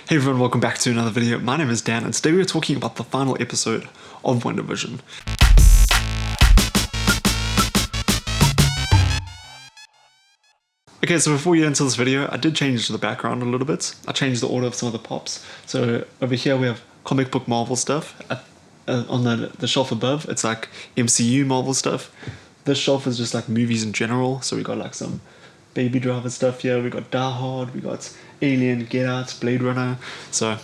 Hey everyone, welcome back to another video. My name is Dan and today we're talking about the final episode of WandaVision. Okay, so before we get into this video, I did change the background a little bit. I changed the order of some of the pops. So over here we have comic book Marvel stuff. On the shelf above, it's like MCU Marvel stuff. This shelf is just like movies in general. So we got like some Baby Driver stuff here. We got Die Hard. We got Alien, Get Out, Blade Runner. So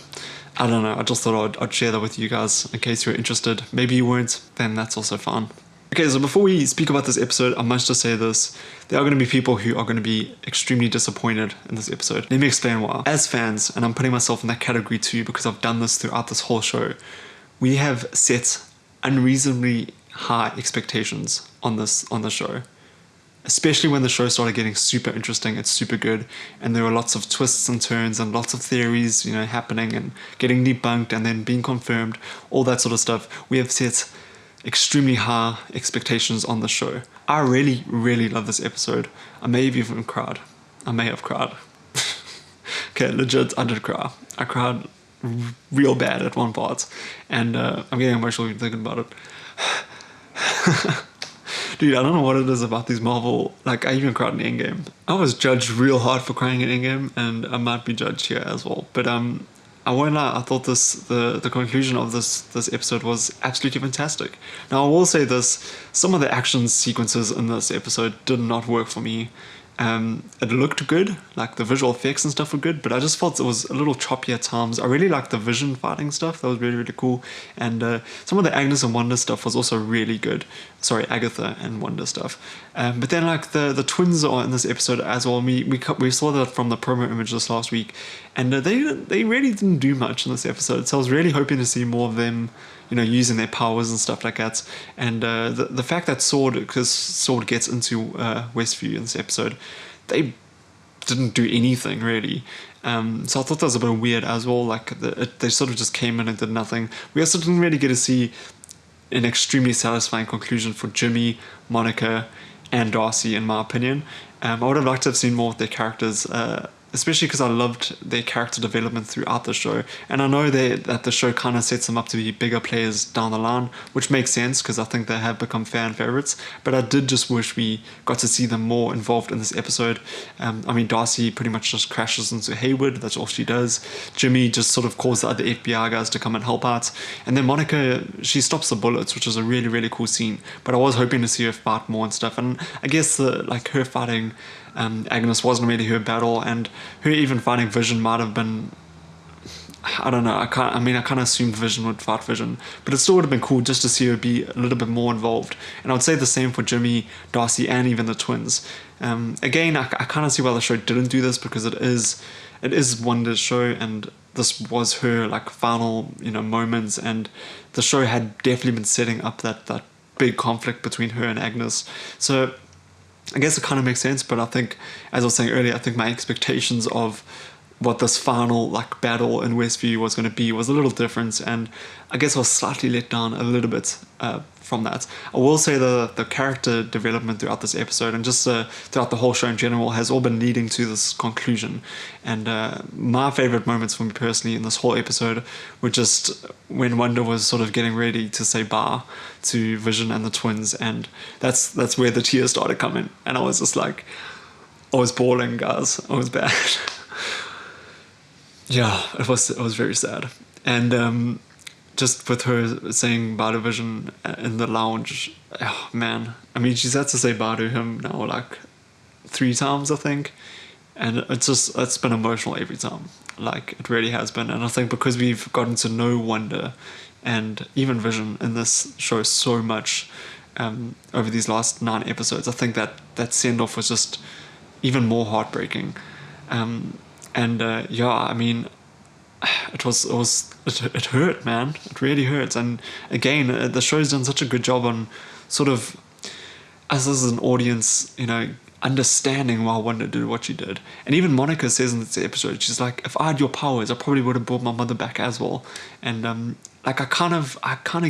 I don't know. I just thought I'd share that with you guys in case you're interested. Maybe you weren't, then that's also fine. Okay, so before we speak about this episode, I must just say this. There are going to be people who are going to be extremely disappointed in this episode. Let me explain why. As fans, and I'm putting myself in that category too because I've done this throughout this whole show, we have set unreasonably high expectations on the show. Especially when the show started getting super interesting, it's super good, and there were lots of twists and turns and lots of theories, happening and getting debunked and then being confirmed, all that sort of stuff. We have set extremely high expectations on the show. I really, really love this episode. I may have even cried. I may have cried. Okay, legit, I did cry. I cried real bad at one part, and I'm getting emotional even thinking about it. Dude, I don't know what it is about these Marvel, like I even cried in Endgame. I was judged real hard for crying in Endgame, and I might be judged here as well. But I won't lie, I thought the conclusion of this episode was absolutely fantastic. Now I will say this, some of the action sequences in this episode did not work for me. It looked good, like the visual effects and stuff were good, but I just felt it was a little choppy at times. I really liked the Vision fighting stuff, that was really, really cool. And some of the Agnes and Wanda stuff was also really good. Sorry, Agatha and Wanda stuff. But then like the twins are in this episode as well. We saw that from the promo image this last week, and they really didn't do much in this episode. So I was really hoping to see more of them, using their powers and stuff like that. And the fact that because Sword gets into Westview in this episode, they didn't do anything really. So I thought that was a bit weird as well. Like they sort of just came in and did nothing. We also didn't really get to see an extremely satisfying conclusion for Jimmy, Monica, and Darcy, in my opinion. I would have liked to have seen more of their characters, especially because I loved their character development throughout the show. And I know that the show kind of sets them up to be bigger players down the line, which makes sense because I think they have become fan favorites. But I did just wish we got to see them more involved in this episode. Darcy pretty much just crashes into Hayward. That's all she does. Jimmy just sort of calls the other FBI guys to come and help out. And then Monica, she stops the bullets, which is a really, really cool scene. But I was hoping to see her fight more and stuff. And I guess her fighting Agnes wasn't really her battle, and her even fighting Vision might have been, I don't know, I kind of assumed Vision would fight Vision, but it still would have been cool just to see her be a little bit more involved. And I would say the same for Jimmy, Darcy, and even the twins. Again, I kind of see why the show didn't do this, because it is Wanda's show, and this was her final moments, and the show had definitely been setting up that big conflict between her and Agnes. So I guess it kind of makes sense, but I think, as I was saying earlier, I think my expectations of what this final battle in Westview was going to be was a little different, and I guess I was slightly let down a little bit from that. I will say the character development throughout this episode and just throughout the whole show in general has all been leading to this conclusion. And my favorite moments for me personally in this whole episode were just when Wanda was sort of getting ready to say bye to Vision and the twins, and that's where the tears started coming, and I was just like, I was bawling, guys. It was bad. Yeah, it was very sad. And just with her saying bye to Vision in the lounge, oh man. She's had to say bye to him now 3 times, I think. And it's been emotional every time. It really has been. And I think because we've gotten to know Wanda and even Vision in this show so much over these last 9 episodes, I think that send-off was just even more heartbreaking. It hurt, man. It really hurts. And again, the show's done such a good job on sort of, us as an audience, understanding why Wanda did what she did. And even Monica says in this episode, she's like, if I had your powers, I probably would have brought my mother back as well. And I kind of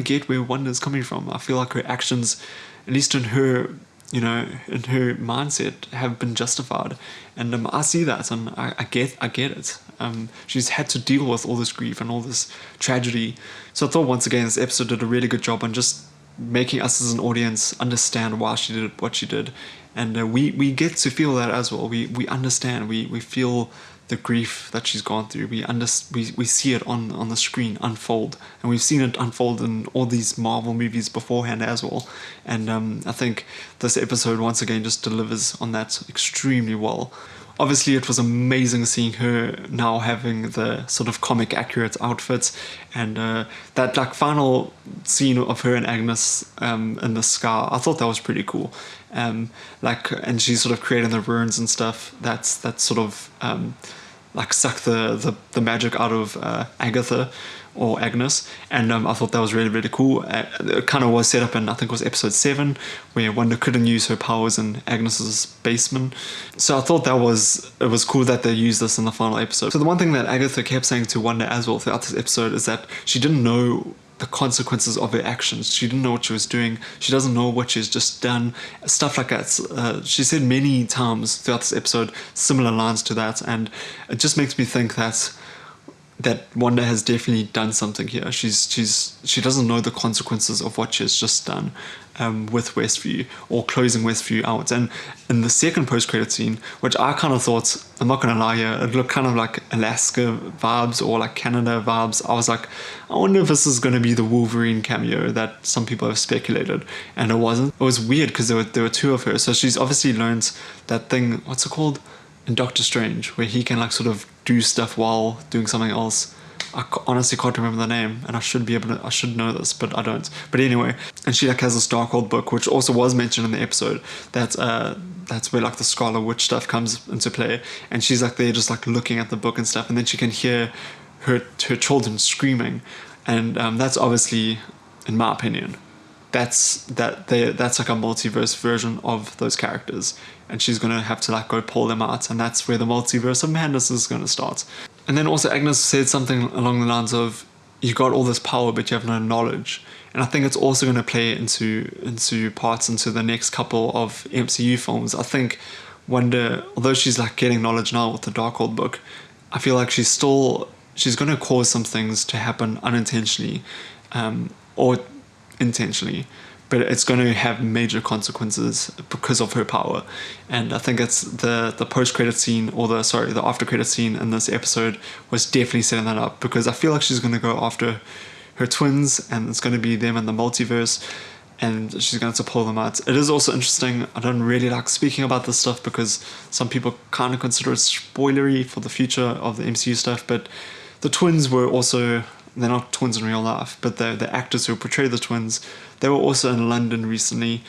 get where Wanda's coming from. I feel like her actions, at least in her in her mindset have been justified. And I see that, and I get it. She's had to deal with all this grief and all this tragedy. So I thought once again this episode did a really good job on just making us as an audience understand why she did what she did. And we get to feel that as well. We understand, we feel the grief that she's gone through. We see it on the screen unfold, and we've seen it unfold in all these Marvel movies beforehand as well. And I think this episode once again just delivers on that extremely well. Obviously, it was amazing seeing her now having the sort of comic accurate outfits, and that like final scene of her and Agnes in the scar. I thought that was pretty cool. And she's sort of creating the runes and stuff. That's sort of like suck the magic out of Agatha or Agnes, and I thought that was really, really cool. It kind of was set up in, I think it was episode 7, where Wanda couldn't use her powers in Agnes's basement. So I thought it was cool that they used this in the final episode. So the one thing that Agatha kept saying to Wanda as well throughout this episode is that she didn't know the consequences of her actions. She didn't know what she was doing. She doesn't know what she's just done. Stuff like that. She said many times throughout this episode similar lines to that, and it just makes me think that Wanda has definitely done something here. She doesn't know the consequences of what she has just done with Westview, or closing Westview out. And in the second post-credit scene, which I kind of thought, I'm not going to lie here, it looked kind of like Alaska vibes or like Canada vibes. I was like, I wonder if this is going to be the Wolverine cameo that some people have speculated, and it wasn't. It was weird because there were 2 of her. So she's obviously learned that thing, what's it called? In Doctor Strange, where he can like sort of do stuff while doing something else. I honestly can't remember the name, and I should know this, but I don't. But anyway, and she like has this Darkhold book, which also was mentioned in the episode. That's where like the Scarlet Witch stuff comes into play, and she's like there just like looking at the book and stuff, and then she can hear her children screaming, and that's obviously, in my opinion, that's like a multiverse version of those characters, and she's gonna have to like go pull them out, and that's where the multiverse of madness is gonna start. And then also Agnes said something along the lines of, you got all this power but you have no knowledge, and I think it's also going to play into parts into the next couple of MCU films. I think Wanda, although she's like getting knowledge now with the Darkhold book, I feel like she's going to cause some things to happen unintentionally or intentionally, but it's going to have major consequences because of her power. And I think it's the post-credit scene, or the after-credit scene in this episode was definitely setting that up, because I feel like she's going to go after her twins, and it's going to be them in the multiverse, and she's going to pull them out. It is also interesting, I don't really like speaking about this stuff because some people kind of consider it spoilery for the future of the MCU stuff, but the twins were also, they're not twins in real life, but the actors who portray the twins, they were also in London recently,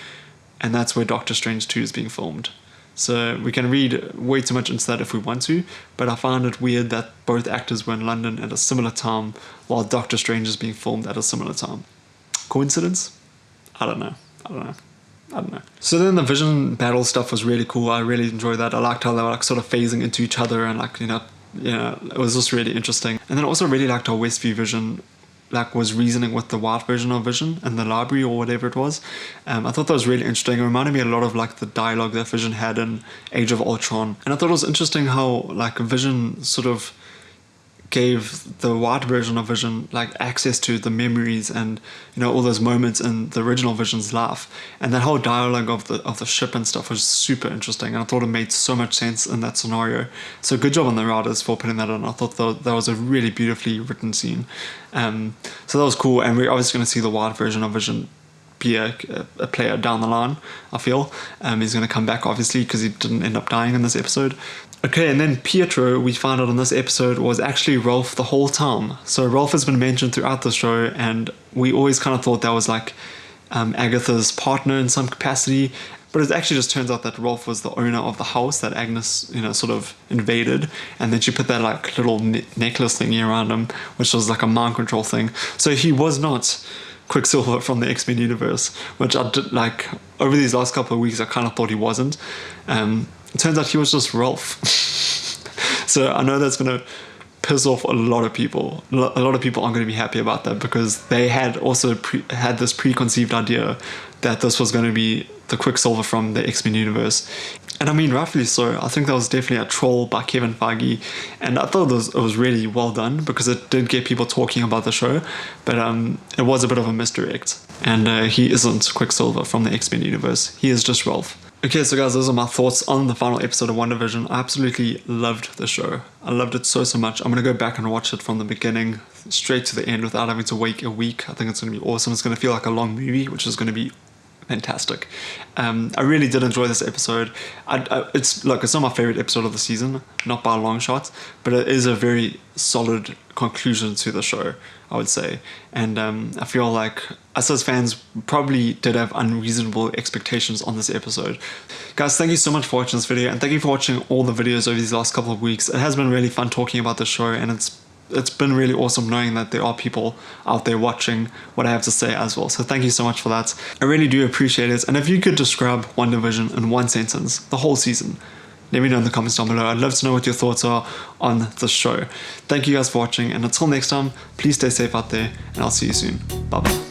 and that's where Doctor Strange 2 is being filmed. So we can read way too much into that if we want to, but I found it weird that both actors were in London at a similar time while Doctor Strange is being filmed at a similar time. Coincidence? I don't know. So then the Vision battle stuff was really cool. I really enjoyed that. I liked how they were like sort of phasing into each other, and like, it was just really interesting. And then I also really liked how Westview Vision like was reasoning with the white version of Vision in the library or whatever it was. I thought that was really interesting. It reminded me a lot of like the dialogue that Vision had in Age of Ultron. And I thought it was interesting how like Vision sort of gave the white version of Vision like access to the memories and all those moments in the original Vision's life, and that whole dialogue of the ship and stuff was super interesting, and I thought it made so much sense in that scenario. So good job on the writers for putting that in. I thought that was a really beautifully written scene. So that was cool, and we're obviously going to see the white version of Vision be a player down the line, I feel. He's going to come back obviously because he didn't end up dying in this episode. Okay, and then Pietro, we found out in this episode, was actually Rolf the whole time. So Rolf has been mentioned throughout the show, and we always kind of thought that was like Agatha's partner in some capacity, but it actually just turns out that Rolf was the owner of the house that Agnes, sort of invaded, and then she put that like little necklace thingy around him, which was like a mind control thing. So he was not Quicksilver from the X-Men universe, which I did like over these last couple of weeks. I kind of thought he wasn't. It turns out he was just Rolf. So I know that's going to piss off a lot of people. A lot of people aren't going to be happy about that, because they had also had this preconceived idea that this was going to be the Quicksilver from the X-Men universe. And I mean, rightfully so. I think that was definitely a troll by Kevin Feige, and I thought it was really well done because it did get people talking about the show, but it was a bit of a misdirect. And he isn't Quicksilver from the X-Men universe. He is just Ralph. Okay, so guys, those are my thoughts on the final episode of WandaVision. I absolutely loved the show. I loved it so much. I'm going to go back and watch it from the beginning straight to the end without having to wait a week. I think it's going to be awesome. It's going to feel like a long movie, which is going to be fantastic. I really did enjoy this episode. It's not my favorite episode of the season, not by a long shot, but it is a very solid conclusion to the show, I would say. And I feel like us as fans probably did have unreasonable expectations on this episode. Guys, thank you so much for watching this video, and thank you for watching all the videos over these last couple of weeks. It has been really fun talking about the show, and it's been really awesome knowing that there are people out there watching what I have to say as well. So thank you so much for that. I really do appreciate it. And if you could describe WandaVision in one sentence, the whole season, let me know in the comments down below. I'd love to know what your thoughts are on the show. Thank you guys for watching, and until next time, please stay safe out there, and I'll see you soon. Bye bye.